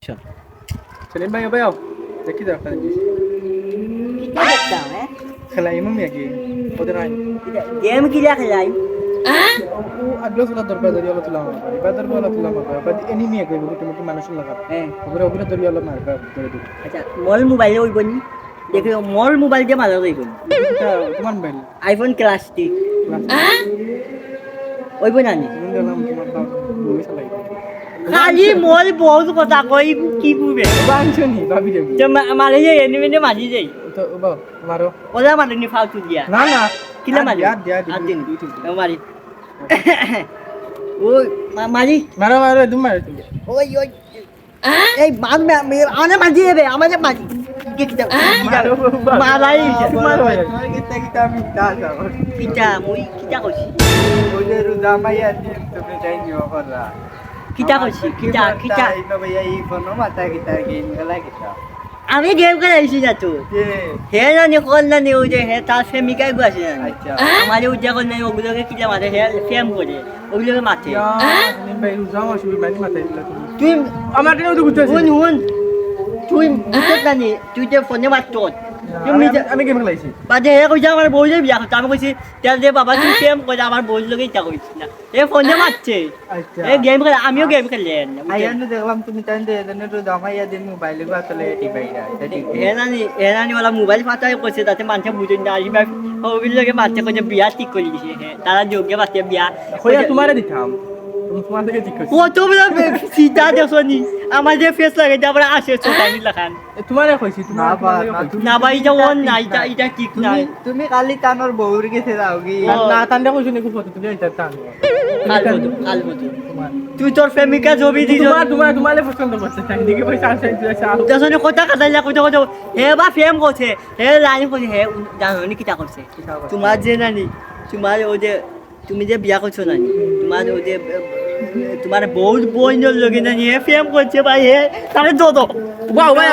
চল সেলিম ভাই ভাই দেখি তো একটা জিনিস দেখতাম হ্যাঁ খেলাই মামি আগে ওদের আইন গেম কি খেলাই ও আগলো ফুলা দরকার ধরি হলো তুলা মারবা এবার দরকার হলো তুলা মারবা বাদ এনিমি আগে তুমি কি মানুষ লাগা হ্যাঁ ওগুলো ওগুলো ধরি হলো মারবা ধরে দিই আচ্ছা মোর মোবাইলে ওই বনি দেখি মোর মোবাইল দিয়ে মারা যাইব এটা তোমার মোবাইল আইফোন ক্লাস 6 ওই বনি আনি তুমি দিলাম তোমার বাপ বই চালাই খালি মোর বহুত কথা কই কি বুঝবে বাঞ্চনি ভাবি দেব যে মারে যে এনিমিনে মারি যাই তো বাবা মারো ওলা মারে নি ফালতু দিয়া না না কিলা মারি দিয়া আর দিন মারি ওই মারি মারো মারো তুমি মারো তুমি ওই ওই এই মান আনে মারি দেবে আমাদের মারি মারাই তোমার কিতা কিতা আমি তা যাও কিটা মুই কিটা কইছি ওদের জামাইয়া দিন তুমি যাই নিও করা কিটা কইছি কিটা কিটা ইনো ভাইয়া এই ফোন মাতা কিতা গেম খেলা কিতা আমি গেম খেলাইছি না তো হে না নি কোন না নি ওই যে হে তার প্রেমিকাই গুয়াছে না আচ্ছা আমাদের উদ্যাপন নাই ওগুলোকে কিটা মারে হে ফেম করে ওগুলোকে মারতে নিম ভাই যাও আসবি বাড়ি মাথায় দিলা তুমি তুই আমার ট্রেনে তো বুঝতেছি হুন হুন তুই বুঝতে না নি তুই যে ফোনে মারতো আমি গেম খেলাইছি বাদে হে কইছে আমার বউ যে বিয়া করতে আমি কইছি তেল যে বাবা তুই ফেম করে আমার বউর লগে ইটা কইছিস না এ ফোনে মারছে আচ্ছা এ গেম খেলা আমিও গেম খেলেন আইয়ানো দেখলাম তুমি টাইম দে এনে তো জামাইয়া দিন মোবাইলে বাতলে টিপাইরা হে নানি ওলা মোবাইল ফাটাই কইছে তাতে মানুষে বুঝুন না আসবে ওগুলো লগে মারছে কইছে বিয়া ঠিক করে দিছে তারা যোগ্য পাচ্ছে বিয়া কইয়া তোমারে দিতাম তুমি তোমার থেকে ঠিক করছি কত বড় সিধা দেখছনি আমার যে ফেস লাগে তারপরে আসে ছোটানি লাখান তোমারে কইছি তোমার না ভাই এটা ওন না এটা ঠিক না তুমি কালি তানোর বউর গেছে যাও কি না তান্ডা কইছো নি ফটো তুলে এটা টান কাল বধু তুই তোর প্রেমিকা ছবি দিছ তোমারে পছন্দ করতে চাই দেখি পয়সা আসে দেখছনি কথা কাটাইলা কইতে কইতে হে বা ফেম করছে হে লাইন করছে হে জানি কিটা করছে তোমার যে নানি তোমার ওই যে তুমি যে বিয়া করছো নানি তোমার ওই যে তোমার বহুত বইনের লগে নানি হে ফেম করছে ভাই হে তারে দো বাও ভাই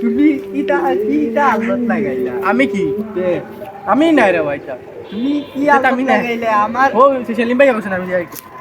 তুমি কিটা আলত লাগাইলা আমি কি আমি নাই রে ভাইটা তুমি কি আলত লাগাইলে আমার ও সেলিম ভাই কইছেন আমি যাই